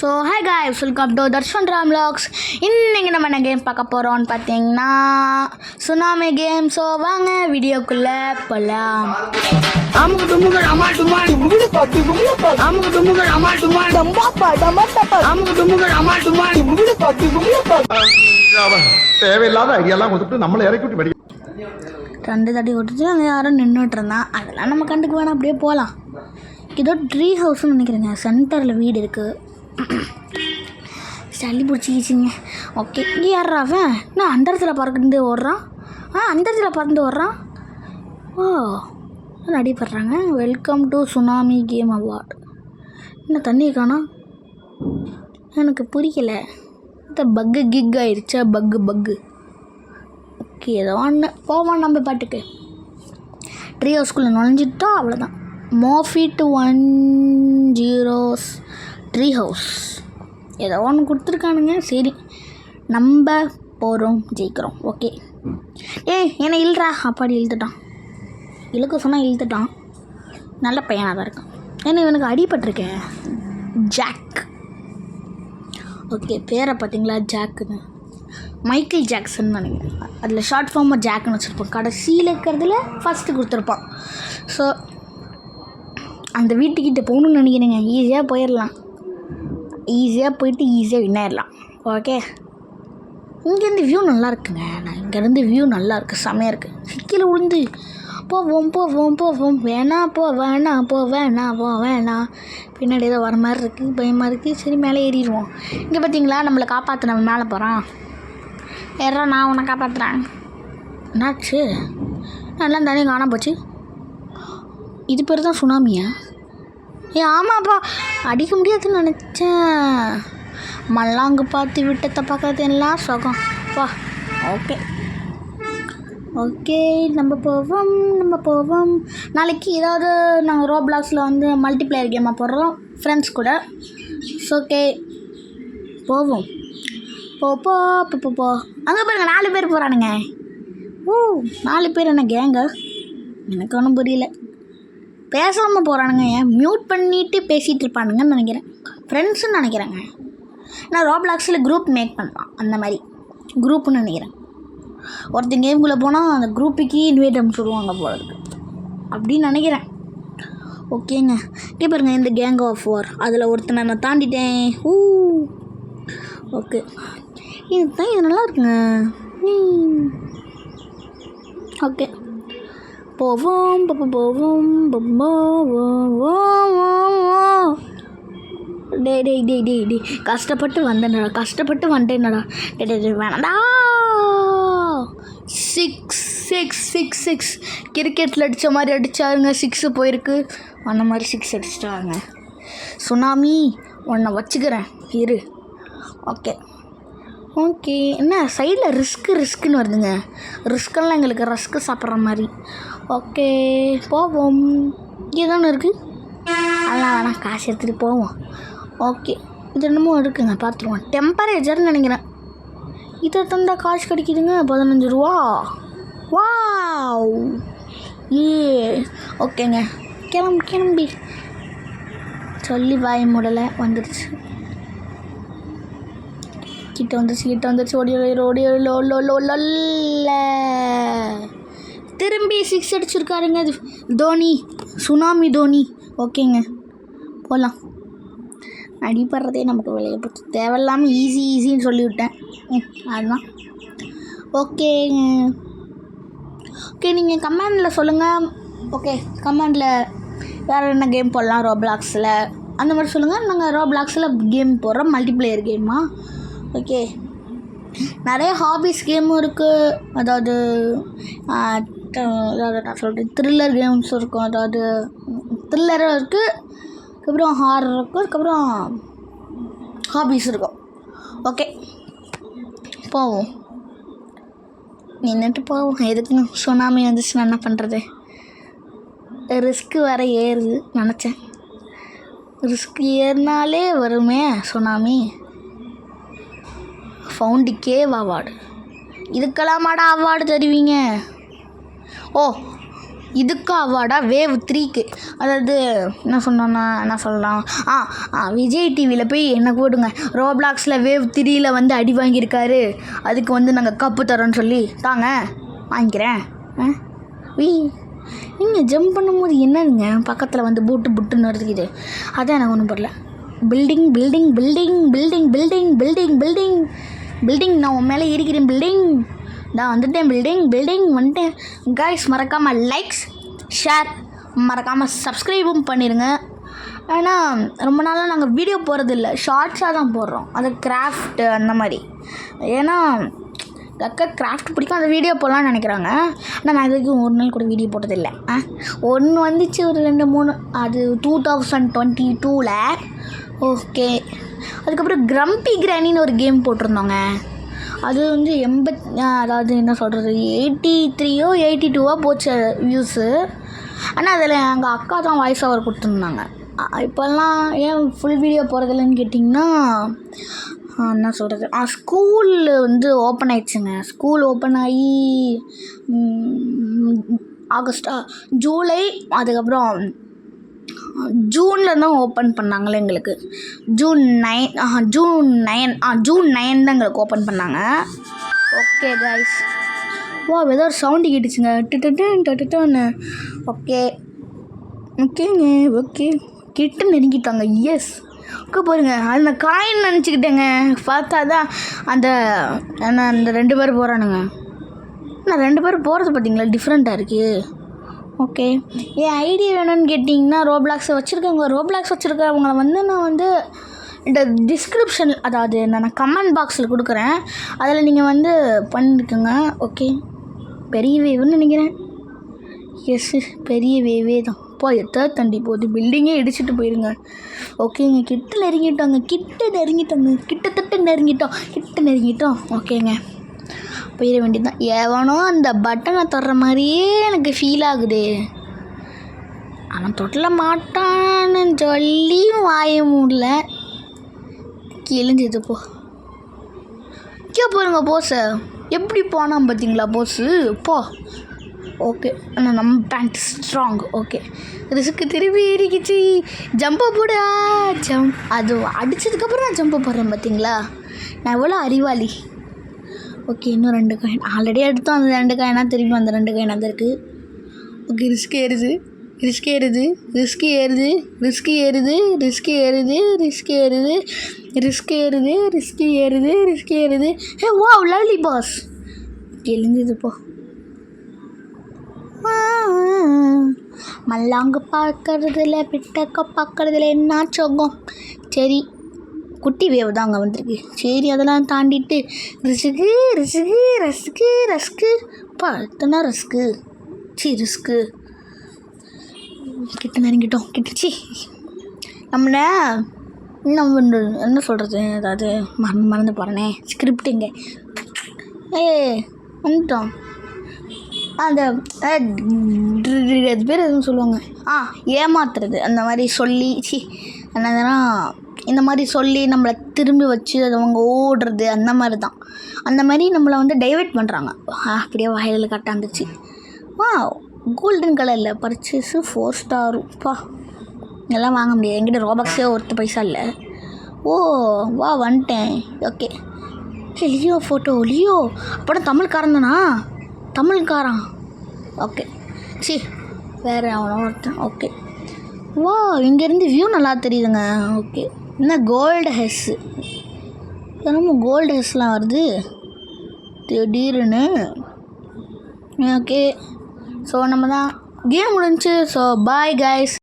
So hi guys, welcome to Darshan Ram vlogs. இன்றைக்கி நம்ம என்ன கேம் பார்க்க போகிறோம்னு பார்த்தீங்கன்னா சுனாமி கேம். ஸோ வாங்க வீடியோக்குள்ளே போகலாம். அமுக்கு தும்முகள் அமால் டுமால் அமுக்கு தும்முகள் அமால் டுமால் அமுக்கு தும்முகள் அமால் டுமால். தேவையில்லாத ஐடியாலாம் கொடுத்துட்டு நம்மளை இறக்கி விட்டு வெடி 2 தடி விட்டுட்டு அங்கே யாரும் நின்றுட்டு இருந்தான். அதெல்லாம் நம்ம கண்டுக்கு வேணாம், அப்படியே போகலாம். இதோ ட்ரீ ஹவுஸ்னு நினைக்கிறேங்க. சென்டரில் வீடு இருக்குது. சளி பிடிச்சிக்கிச்சிங்க. ஓகே, இங்கே யாராவன் நான் அந்த இடத்துல பறந்து ஓடுறான். அந்த இடத்துல பறந்து ஓடுறான். ஓ, அடிப்படுறாங்க. Welcome to tsunami game award. என்ன தண்ணியை காணோம், எனக்கு புரியலை. இந்த பக்கு கிக் ஆயிடுச்சா? பக்கு ஓகே, ஏதோ ஒன்று போவோம் நம்ம பாட்டுக்கு. ட்ரீ ஹவுஸ்குள்ளே நுழைஞ்சிட்டா அவ்வளோதான். மோஃபிட் 10 ட்ரீ ஹவுஸ் ஏதோ ஒன்று கொடுத்துருக்கானுங்க. சரி, நம்ம போகிறோம், ஜெயிக்கிறோம். ஓகே, என்னை இழுறா. அப்பாடி இழுத்துட்டான். இழுக்க சொன்னால் இழுத்துட்டான். நல்ல பையனாக தான் இருக்கான். ஏன்னா இவனுக்கு அடிபட்டிருக்கேன். ஜாக். ஓகே, பேரை பார்த்தீங்களா? ஜாக்குன்னு. மைக்கேல் ஜாக்சன் நினைக்கிறேன். அதில் ஷார்ட் ஃபார்மாக ஜாக்குன்னு வச்சுருப்பான். கடைசியில் இருக்கிறதுல ஃபஸ்ட்டு கொடுத்துருப்பான். ஸோ அந்த வீட்டுக்கிட்ட போகணுன்னு நினைக்கிறேங்க. ஈஸியாக போயிடலாம். ஈஸியாக போயிட்டு ஈஸியாக வின் ஆயிடலாம். ஓகே, இங்கேருந்து வியூ நல்லா இருக்குங்க. நான் இங்கேருந்து வியூ நல்லா இருக்குது, செமையாக இருக்குது. சிக்கியில் விழுந்து போவோம் வேணாம். பின்னாடி ஏதோ வர மாதிரி இருக்குது, பயமாக இருக்குது. சரி, மேலே ஏறிடுவோம். இங்கே பார்த்தீங்களா, நம்மளை காப்பாற்ற நம்ம மேலே போகிறான். ஏறா, நான் உன்னை காப்பாற்றுறேன். என்னாச்சு? நல்லா தண்ணி காணாம போச்சு. இது பேர் தான் சுனாமியா? ஆமாப்பா, அடிக்க முடியாதுன்னு நினச்சேன். மல்லாங்கு பார்த்து விட்டத்தை பார்க்கறது எல்லாம் சுகம் பா. ஓகே, நம்ம போவோம். நாளைக்கு ஏதாவது நாங்கள் ரோப்ளாக்ஸில் வந்து மல்டிப்ளேயர் கேமாக போடுறோம் ஃப்ரெண்ட்ஸ் கூட. ஓகே, போவோம். போ அங்கே பாருங்க, 4 பேர் போகிறானுங்க. 4 பேர் என்ன கேங்க? எனக்கு ஒன்றும் புரியல. பேசாமல் போகிறானுங்க. மியூட் பண்ணிவிட்டு பேசிகிட்டு இருப்பானுங்கன்னு நினைக்கிறேன். ஃப்ரெண்ட்ஸுன்னு நினைக்கிறேங்க. நான் ரோப்ளாக்ஸில் குரூப் மேக் பண்ணுறான், அந்த மாதிரி குரூப்புன்னு நினைக்கிறேன். ஒருத்தன் கேமுக்குள்ளே போனால் அந்த குரூப்புக்கு இன்வைட் அனுப்பிச்சுடுவாங்க போல இருக்கு, அப்படின்னு நினைக்கிறேன். ஓகேங்க, இப்படி பாருங்கள், இந்த கேங் ஆஃப் வார் அதில் ஒருத்தனை நான் தாண்டிட்டேன். ஓகே, இது நல்லா இருக்குங்க. ஓகே, போவோம். டே கஷ்டப்பட்டு வந்தேனடா. வேணாடா. 6 கிரிக்கெட்டில் அடித்த மாதிரி அடித்தாருங்க. 6 போயிருக்கு. அந்த மாதிரி 6 அடிச்சிட்டாங்க. சுனாமி உன்னை வச்சுக்கிறேன் இரு. ஓகே, என்ன சைடில் ரிஸ்க்குன்னு வருதுங்க. ரிஸ்கெல்லாம் எங்களுக்கு ரஸ்க்கு சாப்பிட்ற மாதிரி. ஓகே, போவோம். இங்கே தானே இருக்குது. அதெல்லாம் வேணாம், காசு எடுத்துகிட்டு போவோம். ஓகே, இது என்னமோ இருக்குங்க, பார்த்துருவோம். டெம்பரேச்சர்னு நினைக்கிறேன். இதை தந்தால் காசு கிடைக்குதுங்க. 15 ரூபா. வாவ், ஓகேங்க, கிளம்பி சொல்லி வாய் மூடலை. வந்துடுச்சு, கிட்ட வந்துருச்சு. ஓடியோல திரும்பி 6 அடிச்சிருக்காருங்க. அது தோனி, சுனாமி தோனி. ஓகேங்க, போகலாம். அடிப்படுறதே நமக்கு விளைய போச்சு. தேவையில்லாமல் ஈஸின்னு சொல்லிவிட்டேன். அதுதான். ஓகேங்க. நீங்கள் கமெண்டில் சொல்லுங்கள். ஓகே, கமெண்டில் வேறு என்ன கேம் போடலாம் ரோப்ளாக்ஸில், அந்த மாதிரி சொல்லுங்கள். நாங்கள் ரோப்ளாக்ஸில் கேம் போடுறோம், மல்டிப்ளேயர் கேமா. ஓகே, நிறைய ஹாபிஸ் கேமும் இருக்குது. அதாவது நான் சொல்கிறேன், த்ரில்லர் கேம்ஸும் இருக்கும். அதாவது த்ரில்லரும் இருக்குது, அதுக்கப்புறம் ஹாரர் இருக்கும், அதுக்கப்புறம் ஹாபிஸ் இருக்கும். ஓகே, போவோம். நின்றுட்டு போவோம். எதுக்குங்க, சுனாமி வந்துச்சுன்னா என்ன பண்ணுறது? ரிஸ்க்கு வேறு ஏறுது நினச்சேன். ரிஸ்க் ஏறினாலே வருமே சுனாமி. Found cave award. இதுக்கெல்லாமாடா அவார்டு தருவீங்க? இதுக்கு அவார்டாக வேவ் 3க்கு. அதாவது என்ன சொல்லலாம், விஜய் டிவியில் போய் என்ன போடுங்க, ரோப்ளாக்ஸில் வேவ் 3ல் வந்து அடி வாங்கியிருக்காரு, அதுக்கு வந்து நாங்கள் கப்பு தரோன்னு சொல்லி தாங்க வாங்கிக்கிறேன். நீங்கள் ஜம்ப் பண்ணும்போது என்னதுங்க பக்கத்தில் வந்து புட்டுன்னு வருது, அதான் எனக்கு ஒன்றும் புரியல. Building building building building building building building building நான் உன் மேலே இருக்கிறேன் பில்டிங், நான் வந்துட்டேன் பில்டிங் வந்துட்டேன். கைஸ் மறக்காமல் லைக்ஸ் ஷேர் மறக்காமல் சப்ஸ்கிரைபும் பண்ணிடுங்க. ஏன்னா ரொம்ப நாளாக நாங்கள் வீடியோ போடுறதில்ல, ஷார்ட்ஸாக தான் போடுறோம். அது கிராஃப்ட்டு அந்த மாதிரி. ஏன்னா அக்கா கிராஃப்ட் பிடிக்கும், அந்த வீடியோ போடலான்னு நினைக்கிறாங்க. ஆனால் நான் இதுக்கு ஒரு நாள் கூட வீடியோ போட்டதில்லை. ஒன்று வந்துச்சு, ஒரு 2-3, அது 2022ல். ஓகே, அதுக்கப்புறம் கிரம்பி கிரானின்னு ஒரு கேம் போட்டிருந்தோங்க. அது வந்து அதாவது என்ன சொல்கிறது, 83 or 82 போச்சு வியூஸு. ஆனால் அதில் எங்கள் அக்கா தான் வாய்ஸ் ஓவர் கொடுத்துருந்தாங்க. இப்போல்லாம் ஏன் ஃபுல் வீடியோ போகிறதில்லன்னு கேட்டிங்கன்னா, என்ன சொல்கிறது, ஸ்கூல் வந்து ஓப்பன் ஆகிடுச்சுங்க. ஸ்கூல் ஓப்பன் ஆகி ஜூலை, அதுக்கப்புறம் ஜூனில் தான் ஓப்பன் பண்ணாங்களே எங்களுக்கு. ஜூன் 9 தான் எங்களுக்கு ஓப்பன் பண்ணாங்க. ஓகே கைஸ், ஏதோ ஒரு சவுண்டு கேட்டுச்சுங்க, டட்டுன்னு. ஓகேங்க ஓகே, கிட்ட நெருங்கிட்டாங்க. எஸ், பாருங்க, அந்த காயின் நினச்சிக்கிட்டேங்க. பார்த்தா தான் அந்த 2 பேர் போகிறானுங்க. நான் 2 பேர் போகிறது பார்த்தீங்களா, டிஃப்ரெண்ட்டாக இருக்குது. ஓகே, என் ஐடி வேணும்னு கேட்டிங்கன்னா ரோப்ளாக்ஸ் வச்சுருக்கவங்கள வந்து நான் வந்து இந்த டிஸ்கிரிப்ஷன், அதாவது நான் கமெண்ட் பாக்ஸில் கொடுக்குறேன், அதில் நீங்கள் வந்து பண்ணியிருக்குங்க. ஓகே, பெரிய வேவுன்னு நினைக்கிறேன். எஸ், பெரிய வேவே தான். எத்தனை தண்டி போகுது, பில்டிங்கே இடிச்சிட்டு போயிருங்க. ஓகேங்க, கிட்ட நெருங்கிட்டோம். ஓகேங்க, போயிட வேண்டியதுதான். எவனோ அந்த பட்டனை தொடுற மாதிரியே எனக்கு ஃபீல் ஆகுது. அவன் தொட்டில மாட்டான்னு சொல்லி வாய மூடல, கிழிஞ்சது போருங்க. போஸை எப்படி போனான் பார்த்தீங்களா போஸு, ஓகே. ஆனால் நம்ம பேண்ட் ஸ்ட்ராங். ஓகே, ரிஸ்க்கு திரும்பி ஏறிக்கிச்சு. ஜம்பை போடா, அது அடித்ததுக்கப்புறம் நான் ஜம்பை போடுறேன் பார்த்தீங்களா, நான் எவ்வளோ அறிவாளி. ஓகே, இன்னும் 2 காயின் ஆல்ரெடி எடுத்தோம். அந்த 2 காயினா திரும்பி அந்த 2 காயின் அது இருக்குது. ஓகே, ரிஸ்க் ஏறுது. Wow, lovely pass. எழுந்தது மல்லாங்கு பார்க்கறதுல பிட்டக்க பார்க்கறதுல என்ன சொகம். சரி, குட்டி வேவ் தான் அங்கே வந்திருக்கு. சரி, அதெல்லாம் தாண்டிட்டு ரஸ்க்கு எத்தனை ரஸ்க்கு கிட்ட நெருங்கிட்டோம். நம்மளை என்ன சொல்கிறது, அதாவது மறந்து போகிறேனே, ஸ்கிரிப்டுங்க. வந்துட்டோம். அந்த அது பேர் எதுவும் சொல்லுவாங்க, ஏமாத்துறது. அந்த மாதிரி சொல்லி என்னதுன்னா, இந்த மாதிரி சொல்லி நம்மளை திரும்பி வச்சு அது அவங்க ஓடுறது, அந்த மாதிரி தான். அந்த மாதிரி நம்மளை வந்து டைவெர்ட் பண்ணுறாங்க. அப்படியே வாயில் கட்டாந்துச்சு. கோல்டன் கலரில் பர்ச்சேஸு 4 ஸ்டாருப்பா. இதெல்லாம் வாங்க முடியாது, என்கிட்ட ரோபாக்ஸே ஒருத்த பைசா இல்லை. வந்துட்டேன். ஓகே, லியோ ஃபோட்டோ, லியோ அப்போதான் தமிழ்காரன். ஓகே, வேறு அவனோ ஒருத்தன். ஓகே, இங்கேருந்து வியூ நல்லா தெரியுதுங்க. ஓகே, என்ன கோல்டு ஹெஸ்ஸு, நம்ம கோல்டு ஹெஸ்லாம் வருது திடீர்னு. ஓகே, ஸோ நம்ம தான் கேம் முடிஞ்சிச்சு. So bye guys.